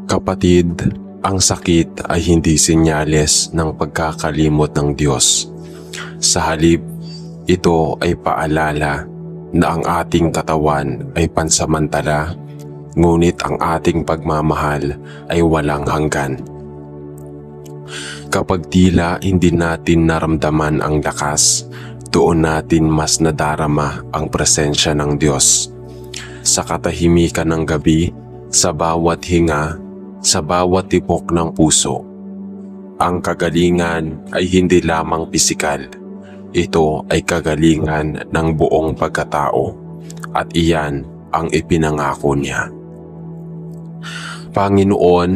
Kapatid, ang sakit ay hindi senyales ng pagkakalimot ng Diyos. Sa halip, ito ay paalala na ang ating katawan ay pansamantala, ngunit ang ating pagmamahal ay walang hanggan. Kapag tila hindi natin naramdaman ang lakas, doon natin mas nadarama ang presensya ng Diyos. Sa katahimikan ng gabi, sa bawat hinga, sa bawat tibok ng puso. Ang kagalingan ay hindi lamang pisikal. Ito ay kagalingan ng buong pagkatao at iyan ang ipinangako niya. Panginoon,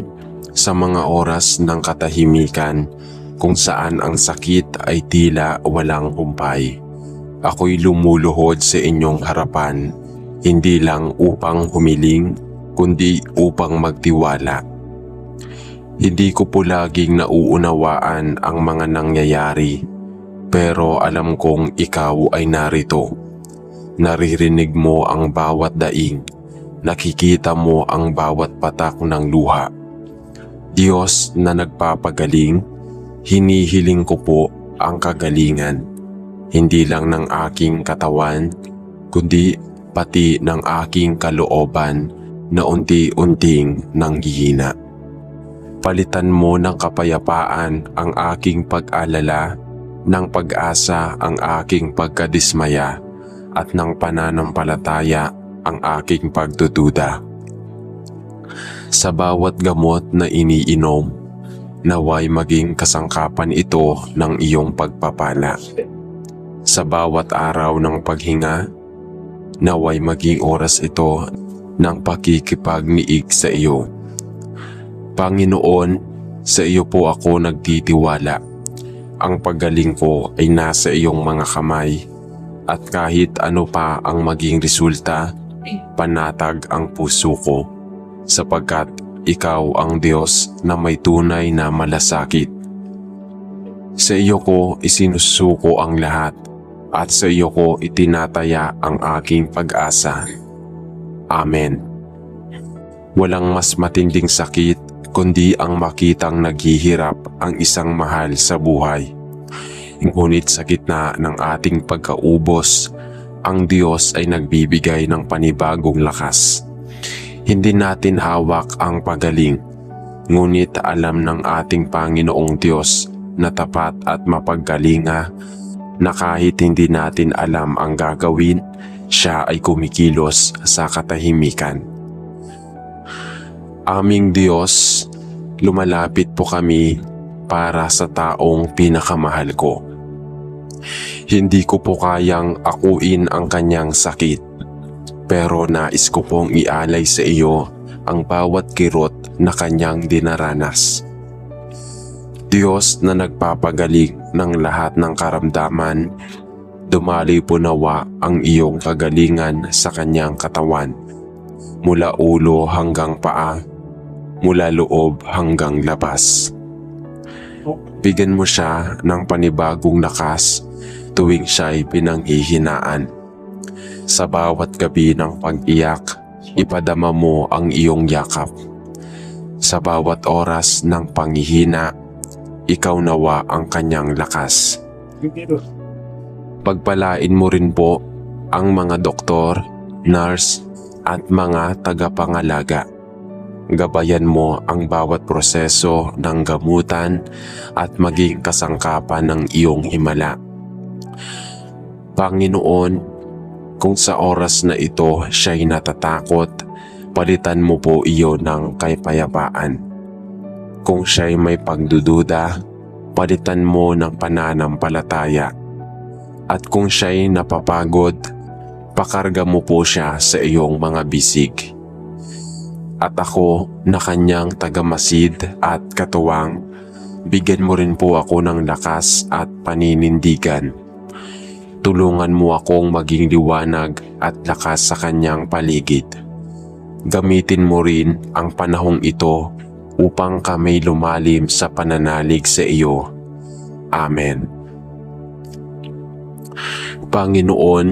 sa mga oras ng katahimikan kung saan ang sakit ay tila walang humpay, ako'y lumuluhod sa inyong harapan, hindi lang upang humiling, kundi upang magtiwala. Hindi ko po laging nauunawaan ang mga nangyayari, pero alam kong ikaw ay narito. Naririnig mo ang bawat daing, nakikita mo ang bawat patak ng luha. Diyos na nagpapagaling, hinihiling ko po ang kagalingan, hindi lang ng aking katawan, kundi pati ng aking kalooban na unti-unting nanghihina. Palitan mo ng kapayapaan ang aking pag-alala, ng pag-asa ang aking pagkadismaya, at ng pananampalataya ang aking pagdududa. Sa bawat gamot na iniinom, naway maging kasangkapan ito ng iyong pagpapala. Sa bawat araw ng paghinga, naway maging oras ito ng pakikipagniig sa iyo. Panginoon, sa iyo po ako nagtitiwala. Ang paggaling ko ay nasa iyong mga kamay, at kahit ano pa ang maging resulta, panatag ang puso ko, sapagkat ikaw ang Diyos na may tunay na malasakit. Sa iyo ko isinusuko ang lahat, at sa iyo ko itinataya ang aking pag-asa. Amen. Walang mas matinding sakit kundi ang makitang naghihirap ang isang mahal sa buhay. Ngunit sa gitna ng ating pagkaubos, ang Diyos ay nagbibigay ng panibagong lakas. Hindi natin hawak ang pagaling, ngunit alam ng ating Panginoong Diyos na tapat at mapaggalinga, na kahit hindi natin alam ang gagawin, siya ay kumikilos sa katahimikan. Aming Diyos, lumalapit po kami para sa taong pinakamahal ko. Hindi ko po kayang akuin ang kanyang sakit, pero nais ko pong ialay sa iyo ang bawat kirot na kanyang dinaranas. Diyos na nagpapagaling ng lahat ng karamdaman, dumali po nawa ang iyong kagalingan sa kanyang katawan, mula ulo hanggang paa, mula loob hanggang labas. Bigyan mo siya ng panibagong lakas tuwing siya'y pinanghihinaan. Sa bawat gabi ng pag-iyak, ipadama mo ang iyong yakap. Sa bawat oras ng panghihina, ikaw nawa ang kanyang lakas. Pagpalain mo rin po ang mga doktor, nurse, at mga tagapangalaga. Gabayan mo ang bawat proseso ng gamutan at maging kasangkapan ng iyong himala. Panginoon, kung sa oras na ito siya'y natatakot, palitan mo po iyo ng kapayapaan. Kung siya'y may pagdududa, palitan mo ng pananampalataya. At kung siya'y napapagod, pakarga mo po siya sa iyong mga bisig. At ako na kanyang tagamasid at katuwang, bigyan mo rin po ako ng lakas at paninindigan. Tulungan mo akong maging liwanag at lakas sa kanyang paligid. Gamitin mo rin ang panahong ito upang kami lumalim sa pananalig sa iyo. Amen. Panginoon,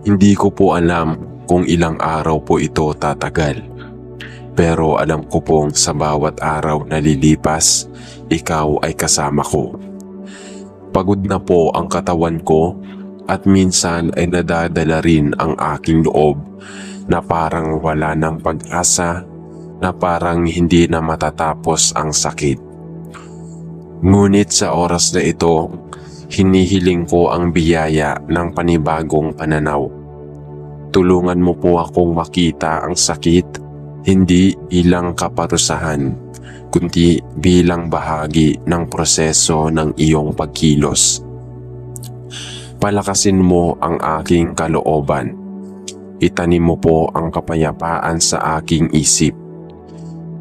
hindi ko po alam kung ilang araw po ito tatagal. pero alam ko pong sa bawat araw na lilipas, ikaw ay kasama ko. Pagod na po ang katawan ko at minsan ay nadadala rin ang aking loob na parang wala ng pag-asa, na parang hindi na matatapos ang sakit. Ngunit sa oras na ito, hinihiling ko ang biyaya ng panibagong pananaw. Tulungan mo po akong makita ang sakit, hindi bilang kaparusahan, kundi bilang bahagi ng proseso ng iyong pagkilos. Palakasin mo ang aking kalooban. Itanim mo po ang kapayapaan sa aking isip.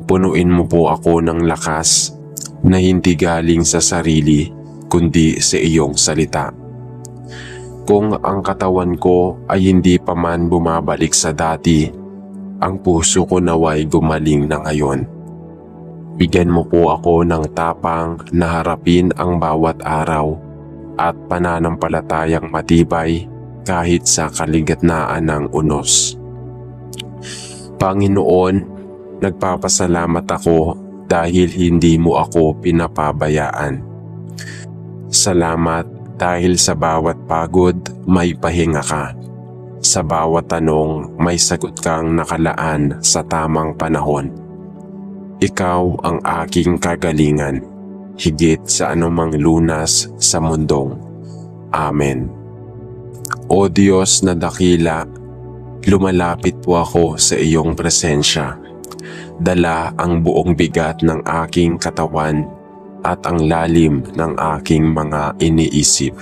Punuin mo po ako ng lakas na hindi galing sa sarili, kundi sa iyong salita. Kung ang katawan ko ay hindi pa man bumabalik sa dati, ang puso ko naway gumaling na ngayon. Bigyan mo po ako ng tapang na harapin ang bawat araw at pananampalatayang matibay kahit sa kaligitnaan ng unos. Panginoon, nagpapasalamat ako dahil hindi mo ako pinapabayaan. Salamat dahil sa bawat pagod may pahinga ka. Sa bawat tanong may sagot kang nakalaan sa tamang panahon. Ikaw ang aking kagalingan, higit sa anumang lunas sa mundong. Amen. O Diyos na dakila, lumalapit po ako sa iyong presensya. Dala ang buong bigat ng aking katawan at ang lalim ng aking mga iniisip.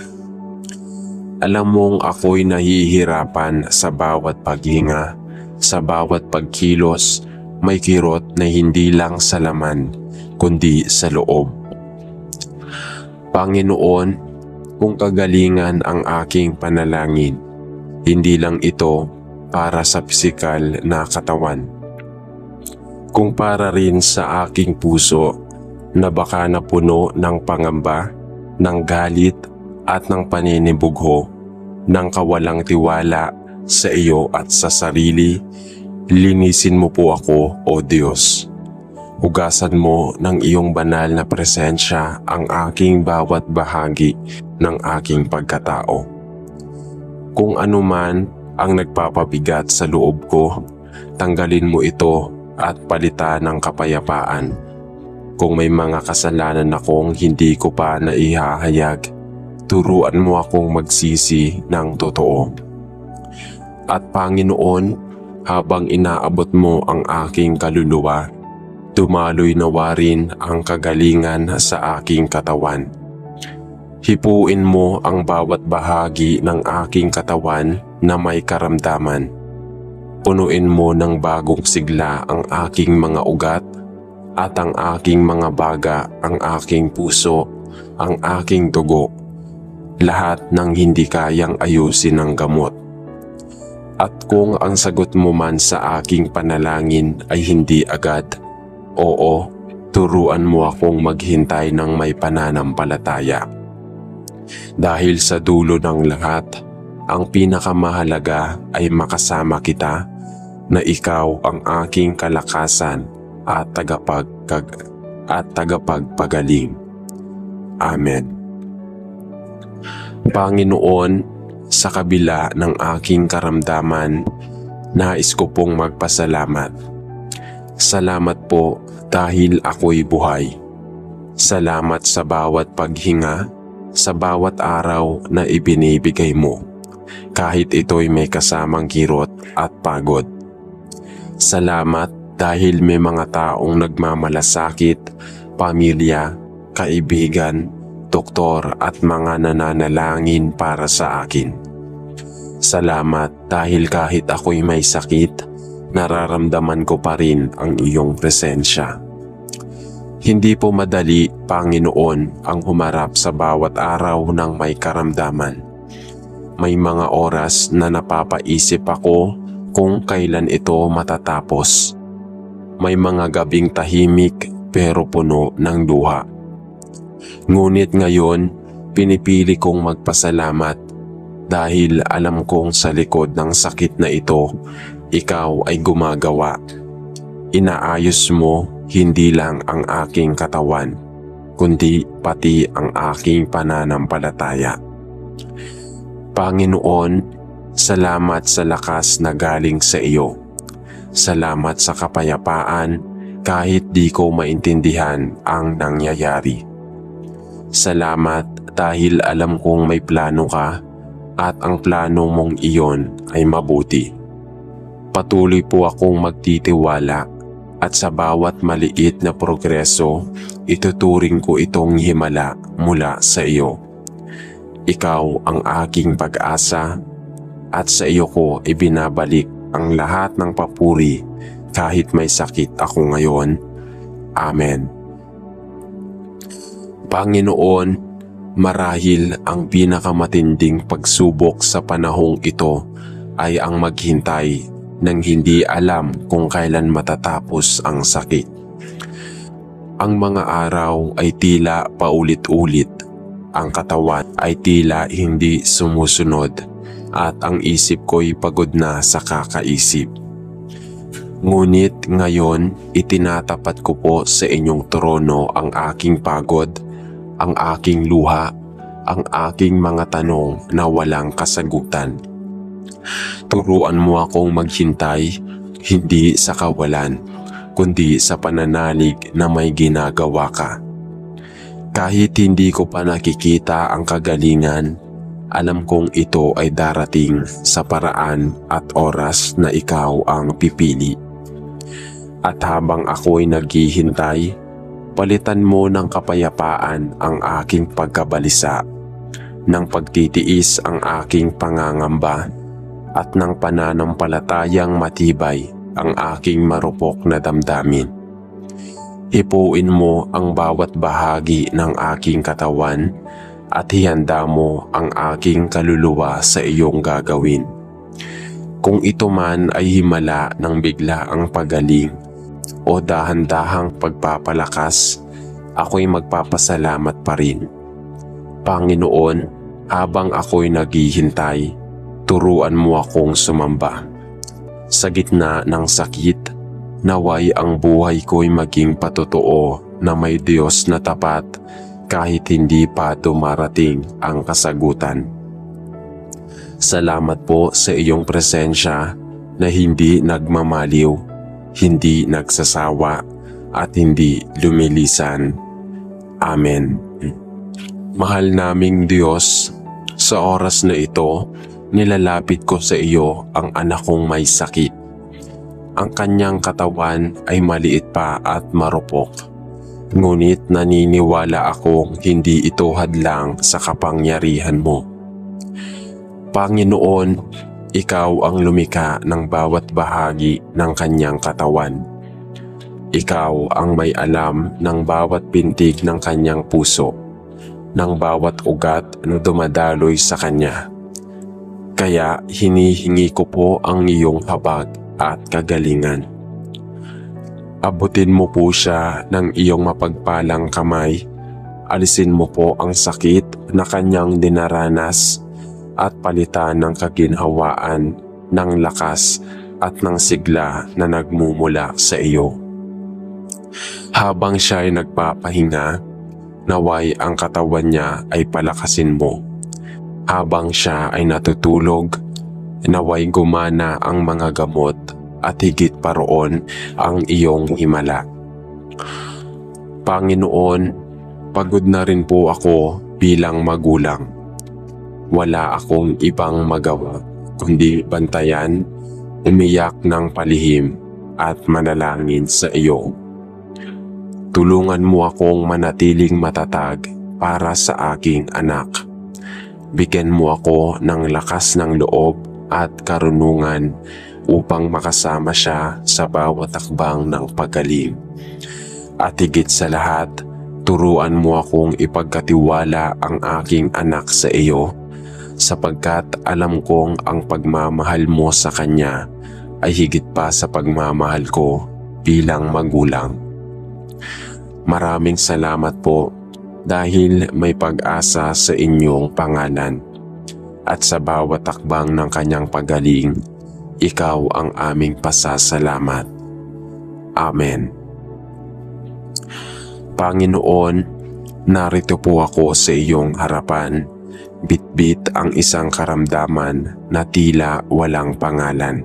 Alam mong ako'y nahihirapan sa bawat paghinga, sa bawat pagkilos, may kirot na hindi lang sa laman, kundi sa loob. Panginoon, kung kagalingan ang aking panalangin, hindi lang ito para sa pisikal na katawan, kung para rin sa aking puso na baka napuno ng pangamba, ng galit at ng paninibugho, ng kawalang tiwala sa iyo at sa sarili. Linisin mo po ako, O Diyos. Hugasan mo ng iyong banal na presensya ang aking bawat bahagi ng aking pagkatao. Kung ano man ang nagpapabigat sa loob ko, tanggalin mo ito at palitan ng kapayapaan. Kung may mga kasalanan akong hindi ko pa naihahayag, turuan mo akong magsisi ng totoo. At Panginoon, habang inaabot mo ang aking kaluluwa, dumaloy nawa rin ang kagalingan sa aking katawan. Hipuin mo ang bawat bahagi ng aking katawan na may karamdaman. Punuin mo ng bagong sigla ang aking mga ugat at ang aking mga baga, ang aking puso, ang aking dugo, lahat ng hindi kayang ayusin ng gamot. At kung ang sagot mo man sa aking panalangin ay hindi agad, oo, turuan mo akong maghintay ng may pananampalataya. Dahil sa dulo ng lahat, ang pinakamahalaga ay makasama kita, na ikaw ang aking kalakasan at tagapagpagaling. Amen. Panginoon, sa kabila ng aking karamdaman, nais ko pong magpasalamat. Salamat po dahil ako'y buhay. Salamat sa bawat paghinga, sa bawat araw na ibinibigay mo, kahit ito'y may kasamang kirot at pagod. Salamat dahil may mga taong nagmamalasakit, pamilya, kaibigan, doktor at mga nananalangin para sa akin. Salamat dahil kahit ako'y may sakit, nararamdaman ko pa rin ang iyong presensya. Hindi po madali, Panginoon, ang humarap sa bawat araw ng may karamdaman. May mga oras na napapaisip ako kung kailan ito matatapos. May mga gabing tahimik pero puno ng luha. Ngunit ngayon, pinipili kong magpasalamat dahil alam kong sa likod ng sakit na ito, ikaw ay gumagawa. Inaayos mo hindi lang ang aking katawan, kundi pati ang aking pananampalataya. Panginoon, salamat sa lakas na galing sa iyo. Salamat sa kapayapaan kahit di ko maintindihan ang nangyayari. Salamat dahil alam kong may plano ka at ang plano mong iyon ay mabuti. Patuloy po akong magtitiwala at sa bawat maliit na progreso, ituturing ko itong himala mula sa iyo. Ikaw ang aking pag-asa at sa iyo ko ibinabalik ang lahat ng papuri kahit may sakit ako ngayon. Amen. Panginoon, marahil ang pinakamatinding pagsubok sa panahong ito ay ang maghintay nang hindi alam kung kailan matatapos ang sakit. Ang mga araw ay tila paulit-ulit, ang katawan ay tila hindi sumusunod, at ang isip ko'y pagod na sa kakaisip. Ngunit ngayon, itinatapat ko po sa inyong trono ang aking pagod, ang aking luha, ang aking mga tanong na walang kasagutan. Turuan mo akong maghintay, hindi sa kawalan, kundi sa pananalig na may ginagawa ka. Kahit hindi ko pa nakikita ang kagalingan, alam kong ito ay darating sa paraan at oras na ikaw ang pipili. At habang ako'y naghihintay, palitan mo ng kapayapaan ang aking pagkabalisa, ng pagtitiis ang aking pangangamba, at ng pananampalatayang matibay ang aking marupok na damdamin. Hipuin mo ang bawat bahagi ng aking katawan at hihanda mo ang aking kaluluwa sa iyong gagawin. Kung ito man ay himala ng bigla ang pagaling o dahan-dahang pagpapalakas, ako'y magpapasalamat pa rin. Panginoon, habang ako'y naghihintay, turuan mo akong sumamba. Sa gitna ng sakit, naway ang buhay ko'y maging patotoo na may Diyos na tapat kahit hindi pa dumarating ang kasagutan. Salamat po sa iyong presensya na hindi nagmamaliw, hindi nagsasawa at hindi lumilisan. Amen. Mahal naming Diyos, sa oras na ito, nilalapit ko sa iyo ang anak kong may sakit. Ang kanyang katawan ay maliit pa at marupok. Ngunit naniniwala akong hindi ito hadlang sa kapangyarihan mo. Panginoon, ikaw ang lumikha ng bawat bahagi ng kanyang katawan. Ikaw ang may alam ng bawat pintig ng kanyang puso, ng bawat ugat na dumadaloy sa kanya. Kaya hinihingi ko po ang iyong habag at kagalingan. Abutin mo po siya ng iyong mapagpalang kamay. Alisin mo po ang sakit na kanyang dinaranas at palitan ng kaginhawaan, ng lakas at ng sigla na nagmumula sa iyo. Habang siya ay nagpapahinga, naway ang katawan niya ay palakasin mo. Habang siya ay natutulog, naway gumana ang mga gamot at higit pa roon ang iyong himala. Panginoon, pagod na rin po ako bilang magulang. Wala akong ibang magawa kundi bantayan, umiyak ng palihim at manalangin sa iyo. Tulungan mo akong manatiling matatag para sa aking anak. Bigyan mo ako ng lakas ng loob at karunungan upang makasama siya sa bawat takbang ng pagaling. At higit sa lahat, turuan mo akong ipagkatiwala ang aking anak sa iyo, sapagkat alam kong ang pagmamahal mo sa kanya ay higit pa sa pagmamahal ko bilang magulang. Maraming salamat po dahil may pag-asa sa inyong pangalan. At sa bawat takbang ng kanyang pagaling, ikaw ang aming pasasalamat. Amen. Panginoon, narito po ako sa iyong harapan. Bitbit ang isang karamdaman na tila walang pangalan.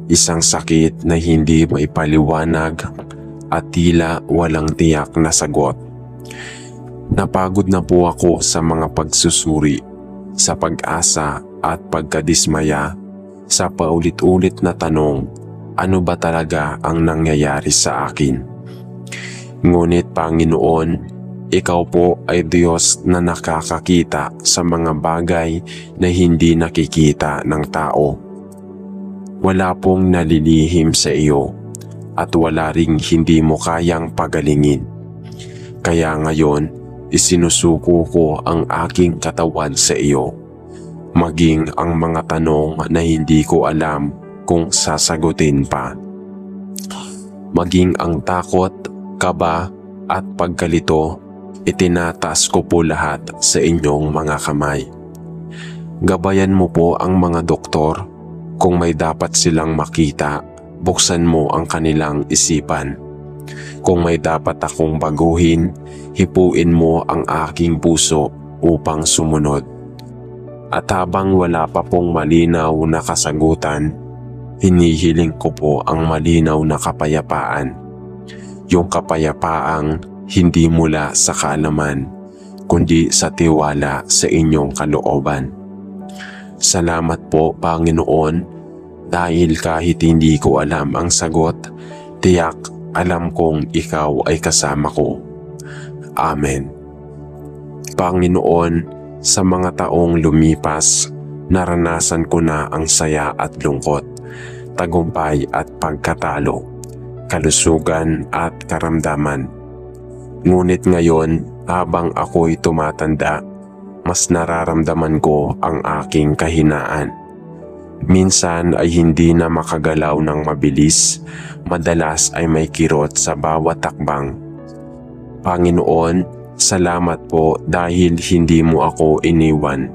Isang sakit na hindi maipaliwanag at tila walang tiyak na sagot. Napagod na po ako sa mga pagsusuri, sa pag-asa at pagkadismaya, sa paulit-ulit na tanong, ano ba talaga ang nangyayari sa akin? Ngunit Panginoon, Ikaw po ay Diyos na nakakakita sa mga bagay na hindi nakikita ng tao. Wala pong nalilihim sa iyo at wala ring hindi mo kayang pagalingin. Kaya ngayon, isinusuko ko ang aking katawan sa iyo, maging ang mga tanong na hindi ko alam kung sasagutin pa. Maging ang takot, kaba at pagkalito, itinataas ko po lahat sa inyong mga kamay. Gabayan mo po ang mga doktor. Kung may dapat silang makita, buksan mo ang kanilang isipan. Kung may dapat akong baguhin, hipuin mo ang aking puso upang sumunod. At habang wala pa pong malinaw na kasagutan, hinihiling ko po ang malinaw na kapayapaan. Yung kapayapaang hindi mula sa kaalaman, kundi sa tiwala sa inyong kalooban. Salamat po, Panginoon, dahil kahit hindi ko alam ang sagot, tiyak alam kong ikaw ay kasama ko. Amen. Panginoon, sa mga taong lumipas, naranasan ko na ang saya at lungkot, tagumpay at pagkatalo, kalusugan at karamdaman. Ngunit ngayon, habang ako'y tumatanda, mas nararamdaman ko ang aking kahinaan. Minsan ay hindi na makagalaw ng mabilis, madalas ay may kirot sa bawat takbang. Panginoon, salamat po dahil hindi mo ako iniwan.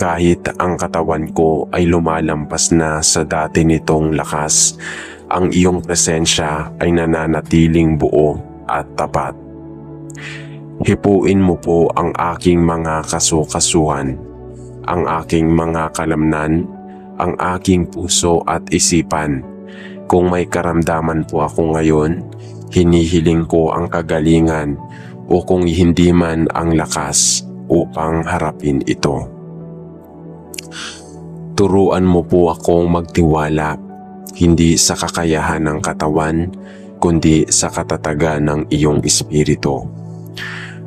Kahit ang katawan ko ay lumalampas na sa dati nitong lakas, ang iyong presensya ay nananatiling buo at tapat. Hipuin mo po ang aking mga kasukasuhan, ang aking mga kalamnan, ang aking puso at isipan. Kung may karamdaman po ako ngayon, hinihiling ko ang kagalingan o kung hindi man ang lakas upang harapin ito. Turuan mo po akong magtiwala, hindi sa kakayahan ng katawan, kundi sa katatagan ng iyong espiritu.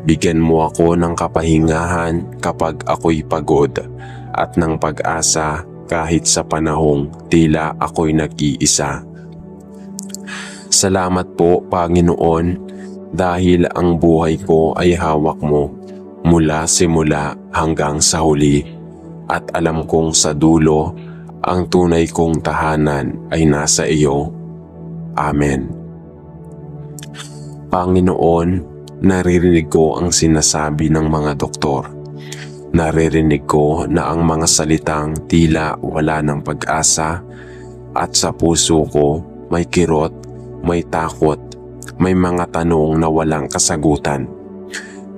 Bigyan mo ako ng kapahingahan kapag ako'y pagod at ng pag-asa kahit sa panahong tila ako'y nag-iisa. Salamat po, Panginoon, dahil ang buhay ko ay hawak mo mula simula hanggang sa huli at alam kong sa dulo ang tunay kong tahanan ay nasa iyo. Amen. Panginoon, naririnig ko ang sinasabi ng mga doktor. Naririnig ko na ang mga salitang tila wala ng pag-asa at sa puso ko may kirot, may takot, may mga tanong na walang kasagutan.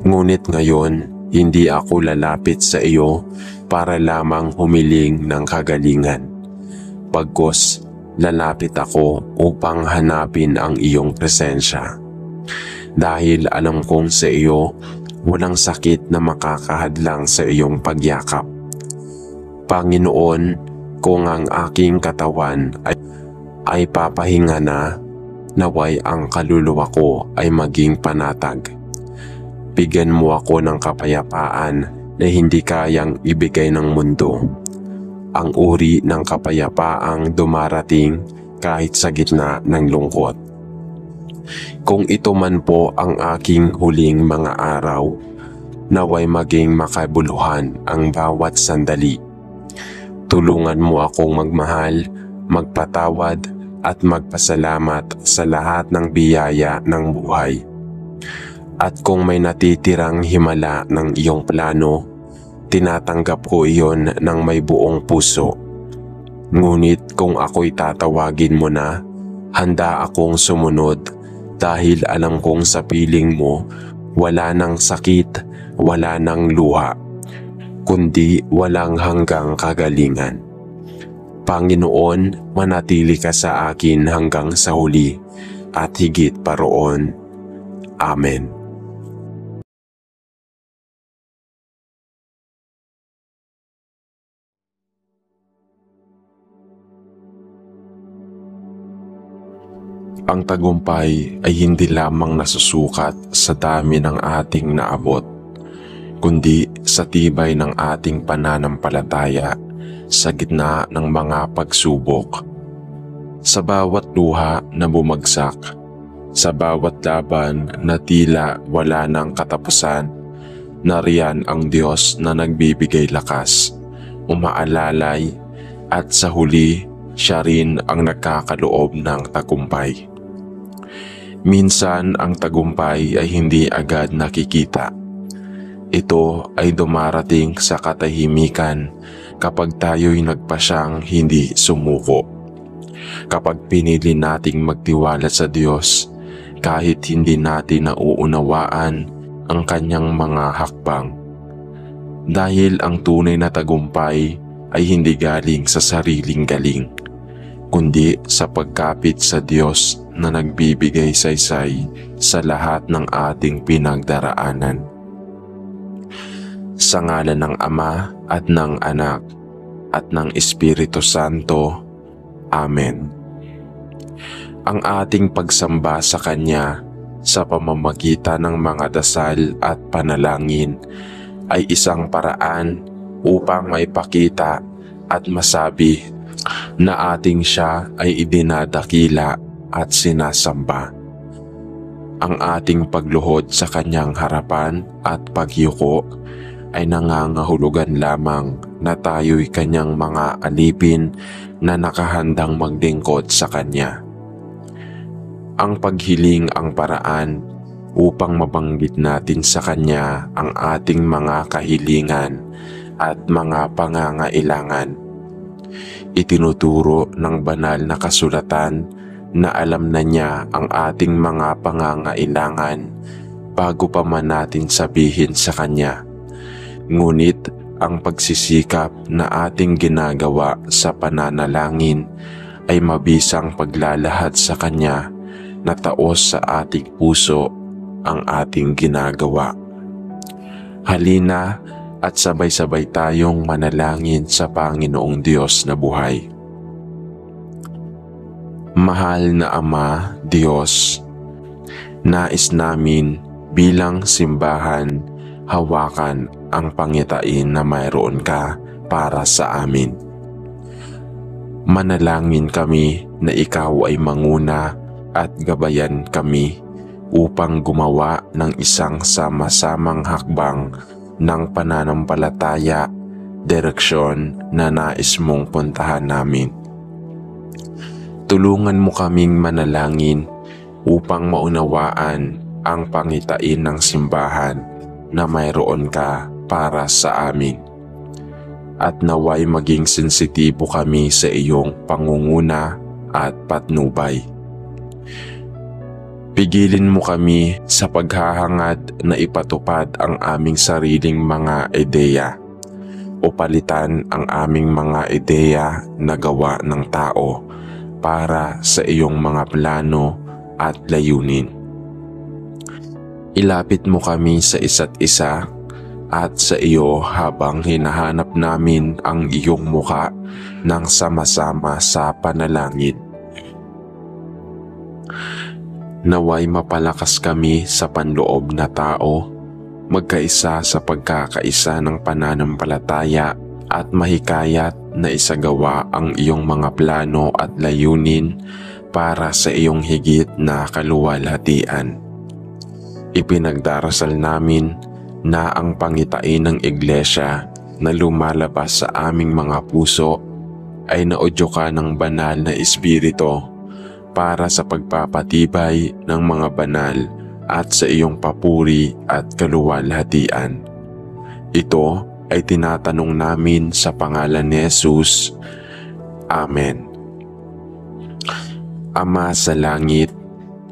Ngunit ngayon, hindi ako lalapit sa iyo para lamang humiling ng kagalingan. Bagkus, lalapit ako upang hanapin ang iyong presensya. Dahil alam kong sa iyo, walang sakit na makakahadlang sa iyong pagyakap. Panginoon, kung ang aking katawan ay papahinga na, naway ang kaluluwa ko ay maging panatag. Bigyan mo ako ng kapayapaan na hindi kayang ibigay ng mundo. Ang uri ng kapayapaang dumarating kahit sa gitna ng lungkot. Kung ito man po ang aking huling mga araw, naway maging makabuluhan ang bawat sandali. Tulungan mo akong magmahal, magpatawad at magpasalamat sa lahat ng biyaya ng buhay. At kung may natitirang himala ng iyong plano, tinatanggap ko iyon ng may buong puso. Ngunit kung ako'y tatawagin mo na, Handa akong sumunod dahil alam kong sa piling mo wala nang sakit, wala nang luha, kundi walang hanggang kagalingan. Panginoon, manatili ka sa akin hanggang sa huli at higit pa roon. Amen. Ang tagumpay ay hindi lamang nasusukat sa dami ng ating naabot, kundi sa tibay ng ating pananampalataya sa gitna ng mga pagsubok. Sa bawat luha na bumagsak, sa bawat laban na tila wala ng katapusan, nariyan ang Diyos na nagbibigay lakas, umaalalay, at sa huli siya rin ang nagkakaloob ng tagumpay. Minsan ang tagumpay ay hindi agad nakikita. Ito ay dumarating sa katahimikan kapag tayo'y nagpasyang hindi sumuko. Kapag pinili nating magtiwala sa Diyos kahit hindi natin nauunawaan ang kanyang mga hakbang. Dahil ang tunay na tagumpay ay hindi galing sa sariling galing, kundi sa pagkapit sa Diyos na nagbibigay saysay sa lahat ng ating pinagdaraanan. Sa ngalan ng Ama at ng Anak at ng Espiritu Santo. Amen. Ang ating pagsamba sa Kanya sa pamamagitan ng mga dasal at panalangin ay isang paraan upang maipakita at masabi na ating Siya ay idinadakila at sinasamba. Ang ating pagluhod sa Kanyang harapan at pagyuko ay nangangahulugan lamang na tayo'y Kanyang mga alipin na nakahandang maglingkod sa Kanya. Ang paghiling ang paraan upang mabanggit natin sa Kanya ang ating mga kahilingan at mga pangangailangan. Itinuturo ng banal na kasulatan na alam na Niya ang ating mga pangangailangan bago pa man natin sabihin sa Kanya. Ngunit ang pagsisikap na ating ginagawa sa pananalangin ay mabisang paglalahad sa Kanya na taos sa ating puso ang ating ginagawa. Halina at sabay-sabay tayong manalangin sa Panginoong Diyos na buhay. Mahal na Ama, Diyos, nais namin bilang simbahan hawakan ang pangitain na mayroon ka para sa amin. Manalangin kami na ikaw ay manguna at gabayan kami upang gumawa ng isang sama-samang hakbang ng pananampalataya, direksyon na nais mong puntahan namin. Tulungan mo kaming manalangin upang maunawaan ang pangitain ng simbahan na mayroon ka para sa amin. At naway maging sensitibo kami sa iyong pangunguna at patnubay. Pigilin mo kami sa paghahangad na ipatupad ang aming sariling mga ideya o palitan ang aming mga ideya na gawa ng tao para sa iyong mga plano at layunin. Ilapit mo kami sa isa't isa at sa iyo habang hinahanap namin ang iyong muka ng sama-sama sa panalangin. Naway mapalakas kami sa panloob na tao, magkaisa sa pagkakaisa ng pananampalataya at mahikayat na isagawa ang iyong mga plano at layunin para sa iyong higit na kaluwalhatian. Ipinagdarasal namin na ang pangitain ng iglesia na lumalabas sa aming mga puso ay naudyoka ng banal na espiritu para sa pagpapatibay ng mga banal at sa iyong papuri at kaluwalhatian. Ito ay tinatanong namin sa pangalan ni Jesus. Amen. Ama sa langit,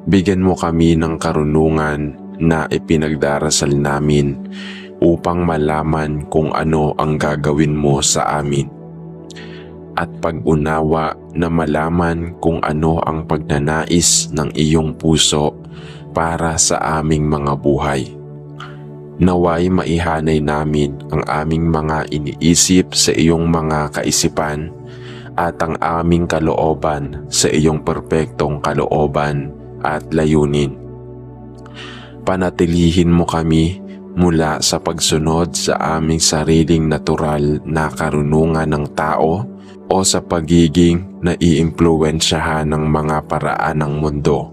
bigyan mo kami ng karunungan na ipinagdarasal namin upang malaman kung ano ang gagawin mo sa amin. At pag-unawa na malaman kung ano ang pagnanais ng iyong puso para sa aming mga buhay. Naway maihanay namin ang aming mga iniisip sa iyong mga kaisipan at ang aming kalooban sa iyong perpektong kalooban at layunin. Panatilihin mo kami mula sa pagsunod sa aming sariling natural na karunungan ng tao o sa pagiging naiimpluwensyahan ng mga paraan ng mundo.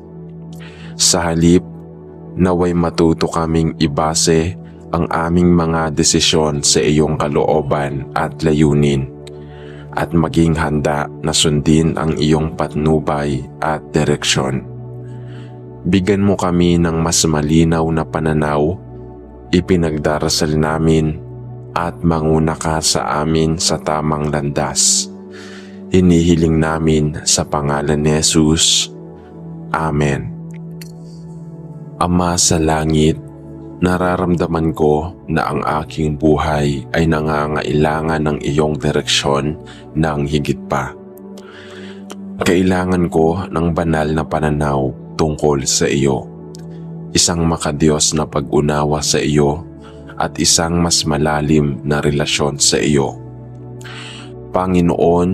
Sa halip, naway matuto kaming ibase ang aming mga desisyon sa iyong kalooban at layunin at maging handa na sundin ang iyong patnubay at direksyon. Bigyan mo kami ng mas malinaw na pananaw, ipinagdarasal namin at manguna ka sa amin sa tamang landas. Hinihiling namin sa pangalan ni Jesus. Amen. Ama sa langit, nararamdaman ko na ang aking buhay ay nangangailangan ng iyong direksyon ng higit pa. Kailangan ko ng banal na pananaw tungkol sa iyo, isang makadiyos na pag-unawa sa iyo at isang mas malalim na relasyon sa iyo. Panginoon,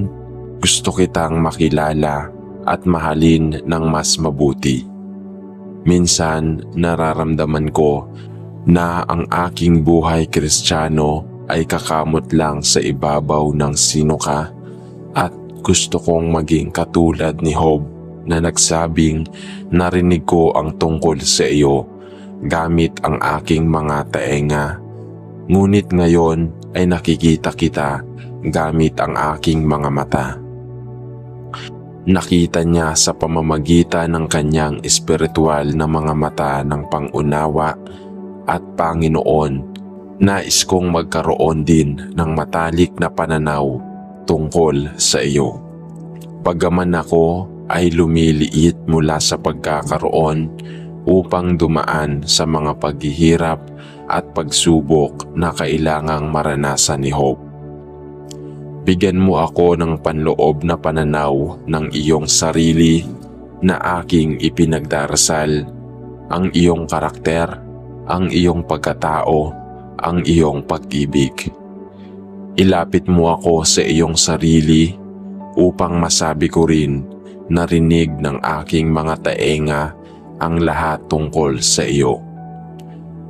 gusto kitang makilala at mahalin ng mas mabuti. Minsan nararamdaman ko na ang aking buhay Kristiyano ay kakamot lang sa ibabaw ng sino ka at gusto kong maging katulad ni Job na nagsabing narinig ko ang tungkol sa iyo gamit ang aking mga taenga. Ngunit ngayon ay nakikita kita gamit ang aking mga mata. Nakita niya sa pamamagitan ng kanyang espiritual na mga mata ng pangunawa at Panginoon, nais kong magkaroon din ng matalik na pananaw tungkol sa iyo. Pagaman ako ay lumiliit mula sa pagkakaroon upang dumaan sa mga paghihirap at pagsubok na kailangang maranasan ni Job. Bigyan mo ako ng panloob na pananaw ng iyong sarili na aking ipinagdarasal, ang iyong karakter, ang iyong pagkatao, ang iyong pag-ibig. Ilapit mo ako sa iyong sarili upang masabi ko rin narinig ng aking mga taenga ang lahat tungkol sa iyo.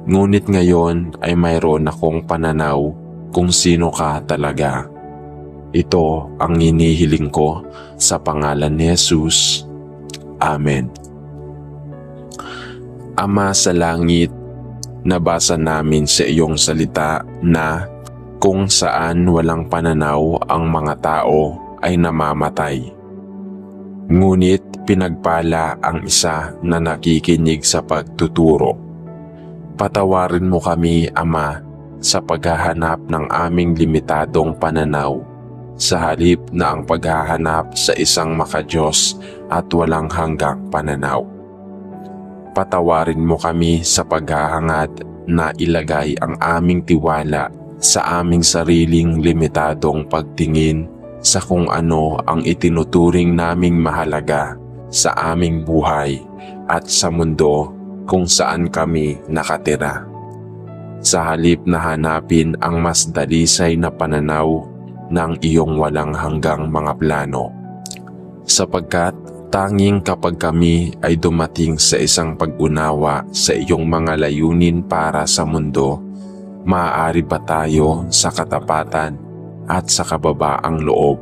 Ngunit ngayon ay mayroon akong pananaw kung sino ka talaga. Ito ang hinihiling ko sa pangalan ni Jesus. Amen. Ama sa langit, nabasa namin sa iyong salita na kung saan walang pananaw ang mga tao ay namamatay. Ngunit pinagpala ang isa na nakikinig sa pagtuturo. Patawarin mo kami, Ama, sa paghahanap ng aming limitadong pananaw, sa halip na ang paghahanap sa isang makadiyos at walang hanggang pananaw. Patawarin mo kami sa paghahangad na ilagay ang aming tiwala sa aming sariling limitadong pagtingin sa kung ano ang itinuturing naming mahalaga sa aming buhay at sa mundo kung saan kami nakatira. Sa halip na hanapin ang mas dalisay na pananaw ng iyong walang hanggang mga plano. Sapagkat tanging kapag kami ay dumating sa isang pag-unawa sa iyong mga layunin para sa mundo, maaari ba tayo sa katapatan at sa kababaang loob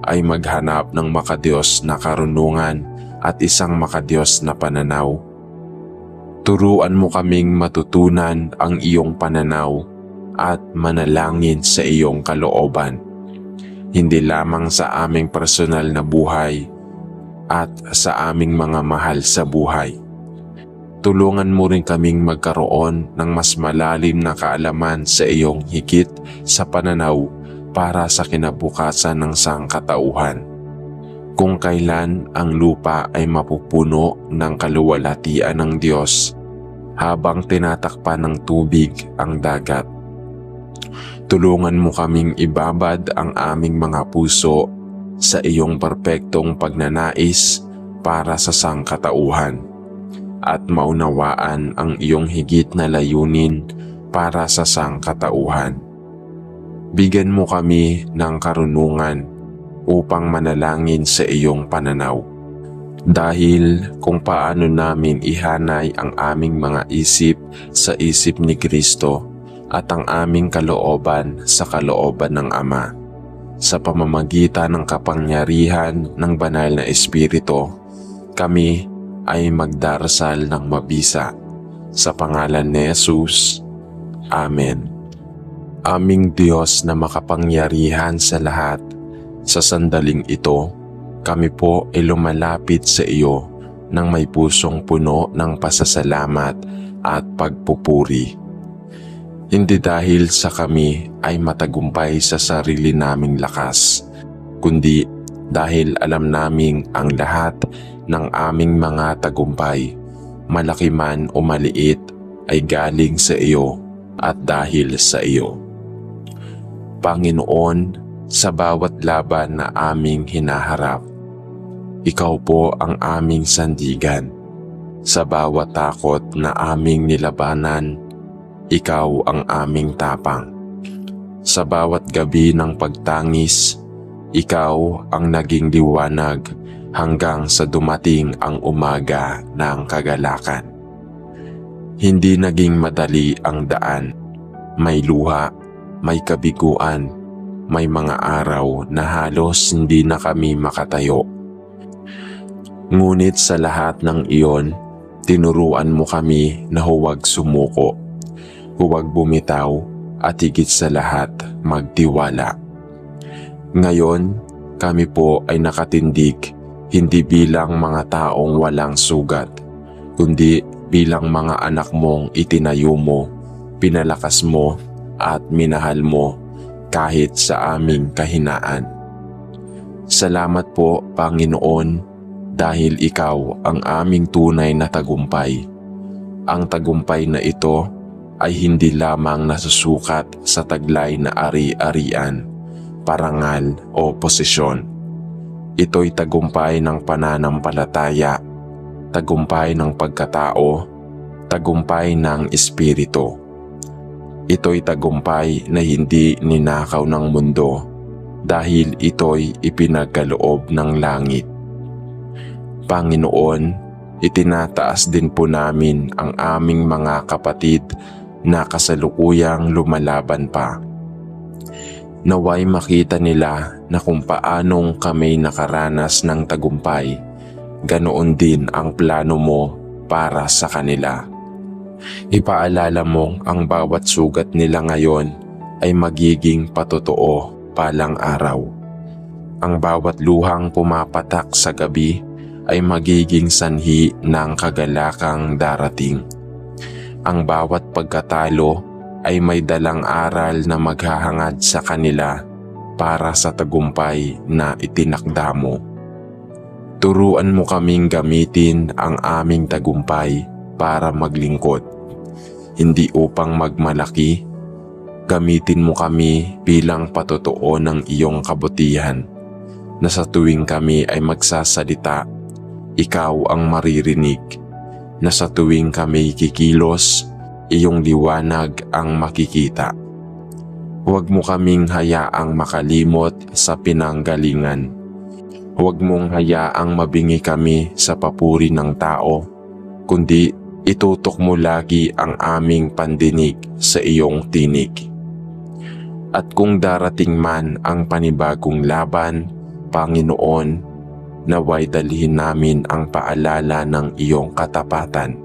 ay maghanap ng makadiyos na karunungan at isang makadiyos na pananaw? Turuan mo kaming matutunan ang iyong pananaw at manalangin sa iyong kalooban, hindi lamang sa aming personal na buhay at sa aming mga mahal sa buhay. Tulungan mo rin kaming magkaroon ng mas malalim na kaalaman sa iyong higit sa pananaw para sa kinabukasan ng sangkatauhan. kung kailan ang lupa ay mapupuno ng kaluwalhatian ng Diyos habang tinatakpan ng tubig ang dagat. Tulungan mo kaming ibabad ang aming mga puso sa iyong perpektong pagnanais para sa sangkatauhan at maunawaan ang iyong higit na layunin para sa sangkatauhan. Bigyan mo kami ng karunungan upang manalangin sa iyong pananaw. Dahil kung paano namin ihanay ang aming mga isip sa isip ni Kristo at ang aming kalooban sa kalooban ng Ama, sa pamamagitan ng kapangyarihan ng banal na Espiritu, kami ay magdarasal ng mabisa. Sa pangalan ni Jesus. Amen. Aming Diyos na makapangyarihan sa lahat, sa sandaling ito, kami po ay lumalapit sa iyo ng may pusong puno ng pasasalamat at pagpupuri. Hindi dahil sa kami ay matagumpay sa sarili naming lakas, kundi dahil alam naming ang lahat ng aming mga tagumpay, malaki man o maliit, ay galing sa iyo at dahil sa iyo. Panginoon, sa bawat laban na aming hinaharap, ikaw po ang aming sandigan. Sa bawat takot na aming nilabanan, ikaw ang aming tapang. Sa bawat gabi ng pagtangis, ikaw ang naging liwanag hanggang sa dumating ang umaga ng kagalakan. Hindi naging madali ang daan. May luha, may kabiguan, may mga araw na halos hindi na kami makatayo. Ngunit sa lahat ng iyon, tinuruan mo kami na huwag sumuko, huwag bumitaw at higit sa lahat magtiwala. Ngayon, kami po ay nakatindig hindi bilang mga taong walang sugat, kundi bilang mga anak mong itinayo mo, pinalakas mo at minahal mo kahit sa aming kahinaan. Salamat po, Panginoon, dahil ikaw ang aming tunay na tagumpay. Ang tagumpay na ito ay hindi lamang nasusukat sa taglay na ari-arian, parangal o posisyon. Ito'y tagumpay ng pananampalataya, tagumpay ng pagkatao, tagumpay ng espiritu. Ito'y tagumpay na hindi ninakaw ng mundo dahil ito'y ipinagkaloob ng langit. Panginoon, itinataas din po namin ang aming mga kapatid na kasalukuyang lumalaban pa. Naway makita nila na kung paanong kami nakaranas ng tagumpay, ganoon din ang plano mo para sa kanila. Ipaalala mong ang bawat sugat nila ngayon ay magiging patotoo palang araw. Ang bawat luhang pumapatak sa gabi ay magiging sanhi ng kagalakang darating. Ang bawat pagkatalo ay may dalang aral na maghahangad sa kanila para sa tagumpay na itinakda mo. Turuan mo kaming gamitin ang aming tagumpay para maglingkod, hindi upang magmalaki. Gamitin mo kami bilang patotoo ng iyong kabutihan, na sa tuwing kami ay magsasalita, ikaw ang maririnig, na sa tuwing kami kikilos, iyong liwanag ang makikita. Huwag mo kaming hayaang makalimot sa pinanggalingan. Huwag mong hayaang mabingi kami sa papuri ng tao, kundi itutok mo lagi ang aming pandinig sa iyong tinig. At kung darating man ang panibagong laban, Panginoon, naway dalhin namin ang paalala ng iyong katapatan,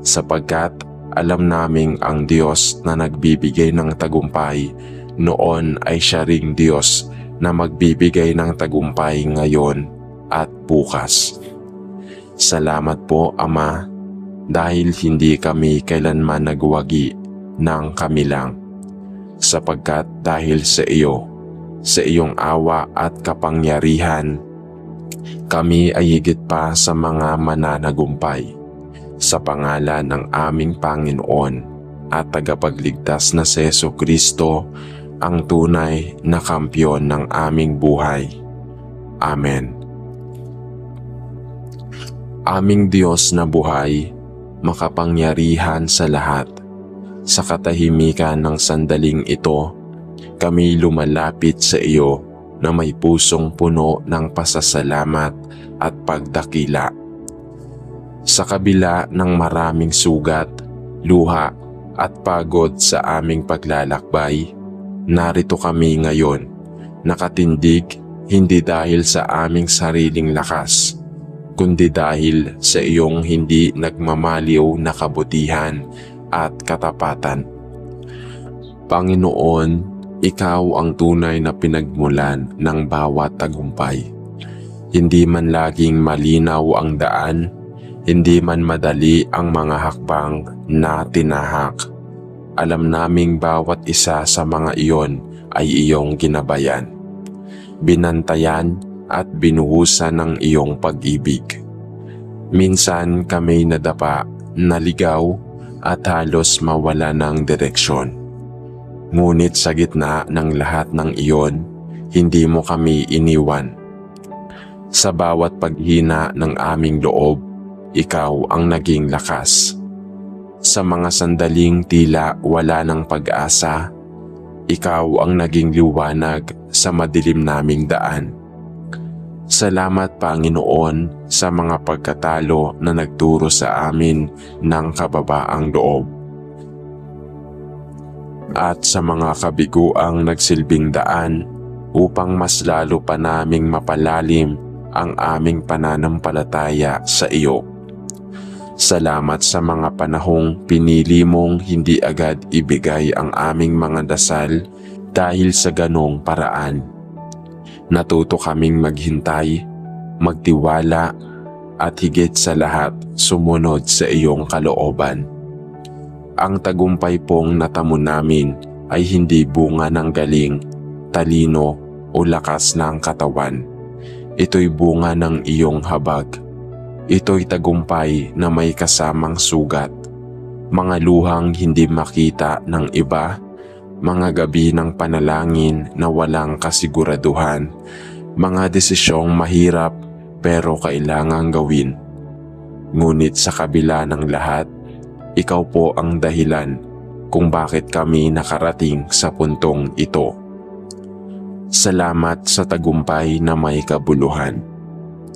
sapagkat alam naming ang Diyos na nagbibigay ng tagumpay noon ay siya ring Diyos na magbibigay ng tagumpay ngayon at bukas. Salamat po, Ama, dahil hindi kami kailanman nagwagi ng kami lang, sapagkat dahil sa iyo, sa iyong awa at kapangyarihan, Kami ay higit pa sa mga mananagumpay sa pangalan ng aming Panginoon at tagapagligtas na si Jesucristo, ang tunay na kampiyon ng aming buhay. Amen. Aming Diyos na buhay, makapangyarihan sa lahat, sa katahimikan ng sandaling ito, kami lumalapit sa iyo na may pusong puno ng pasasalamat at pagdakila. Sa kabila ng maraming sugat, luha at pagod sa aming paglalakbay, narito kami ngayon, nakatindig hindi dahil sa aming sariling lakas, kundi dahil sa iyong hindi nagmamaliw na kabutihan at katapatan. Panginoon, ikaw ang tunay na pinagmulan ng bawat tagumpay. Hindi man laging malinaw ang daan, hindi man madali ang mga hakbang na tinahak. Alam naming bawat isa sa mga iyon ay iyong ginabayan, binantayan at binuhusan ng iyong pag-ibig. Minsan kami nadapa, naligaw at halos mawala ng direksyon. Ngunit sa gitna ng lahat ng iyon, hindi mo kami iniwan. Sa bawat paghina ng aming loob, ikaw ang naging lakas. Sa mga sandaling tila wala ng pag-asa, ikaw ang naging liwanag sa madilim naming daan. Salamat Panginoon sa mga pagkatalo na nagturo sa amin ng kababaang loob, at sa mga kabiguang nagsilbing daan upang mas lalo pa naming mapalalim ang aming pananampalataya sa iyo. Salamat sa mga panahong pinili mong hindi agad ibigay ang aming mga dasal. Dahil sa ganong paraan, natuto kaming maghintay, magtiwala at higit sa lahat sumunod sa iyong kalooban. Ang tagumpay pong natamo namin ay hindi bunga ng galing, talino o lakas ng katawan. Ito'y bunga ng iyong habag. Ito'y tagumpay na may kasamang sugat, mga luhang hindi makita ng iba, mga gabi ng panalangin na walang kasiguraduhan, mga desisyong mahirap pero kailangang gawin. Ngunit sa kabila ng lahat, ikaw po ang dahilan kung bakit kami nakarating sa puntong ito. Salamat sa tagumpay na may kabuluhan.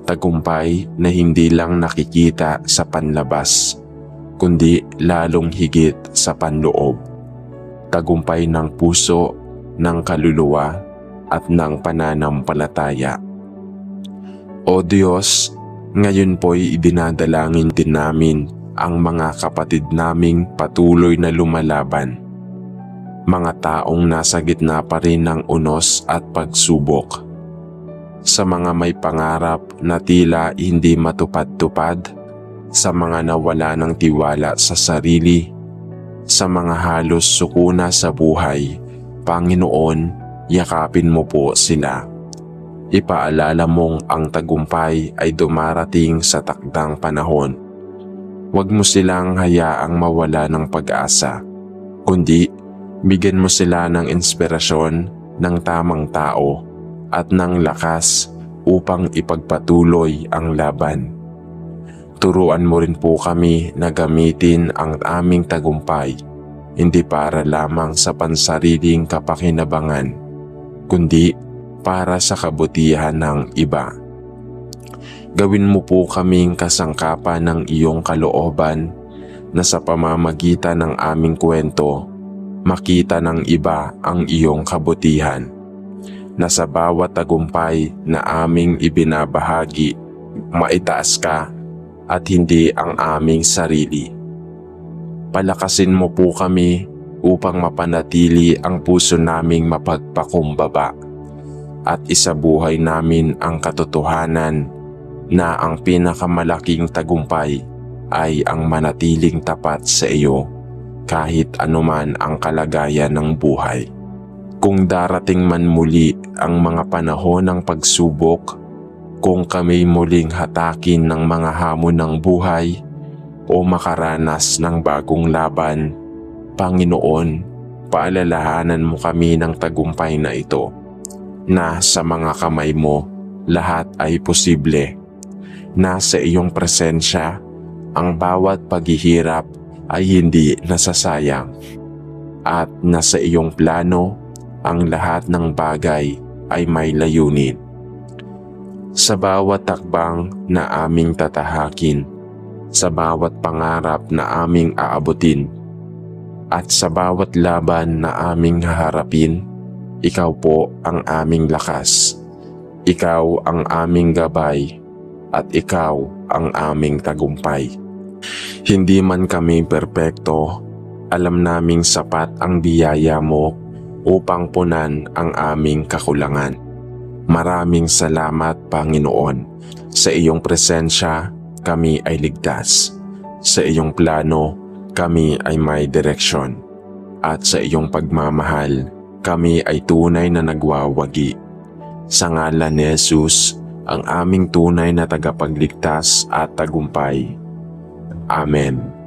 Tagumpay na hindi lang nakikita sa panlabas, kundi lalong higit sa panloob. Tagumpay ng puso, ng kaluluwa at ng pananampalataya. O Diyos, ngayon po'y idinadalangin din namin ang mga kapatid naming patuloy na lumalaban. Mga taong nasa gitna pa rin ng unos at pagsubok. Sa mga may pangarap na tila hindi matupad-tupad, sa mga nawala ng tiwala sa sarili, sa mga halos sukuna sa buhay, Panginoon, yakapin mo po sila. Ipaalala mong ang tagumpay ay dumarating sa takdang panahon. Huwag mo silang hayaang mawala ng pag-asa, kundi bigyan mo sila ng inspirasyon, ng tamang tao at ng lakas upang ipagpatuloy ang laban. Turuan mo rin po kami na gamitin ang aming tagumpay hindi para lamang sa pansariling kapakinabangan, kundi para sa kabutihan ng iba. Gawin mo po kaming kasangkapan ng iyong kalooban na sa pamamagitan ng aming kwento, makita ng iba ang iyong kabutihan, na sa bawat tagumpay na aming ibinabahagi, maitaas ka at hindi ang aming sarili. Palakasin mo po kami upang mapanatili ang puso naming mapagpakumbaba at isabuhay namin ang katotohanan na ang pinakamalaking tagumpay ay ang manatiling tapat sa iyo kahit anuman ang kalagayan ng buhay. Kung darating man muli ang mga panahon ng pagsubok, Kung kami muling hatakin ng mga hamon ng buhay o makaranas ng bagong laban, Panginoon, paalalahanan mo kami ng tagumpay na ito, na sa mga kamay mo lahat ay posible, na sa iyong presensya ang bawat paghihirap ay hindi nasasayang, at na sa iyong plano ang lahat ng bagay ay may layunin. Sa bawat takbang na aming tatahakin, sa bawat pangarap na aming aabutin, at sa bawat laban na aming haharapin, ikaw po ang aming lakas, ikaw ang aming gabay, at ikaw ang aming tagumpay. Hindi man kami perpekto, alam naming sapat ang biyaya mo upang punan ang aming kakulangan. Maraming salamat, Panginoon. Sa iyong presensya, kami ay ligtas. Sa iyong plano, kami ay may direksyon. At sa iyong pagmamahal, kami ay tunay na nagwawagi. Sa ngalan ni Jesus, ang aming tunay na tagapagligtas at tagumpay. Amen.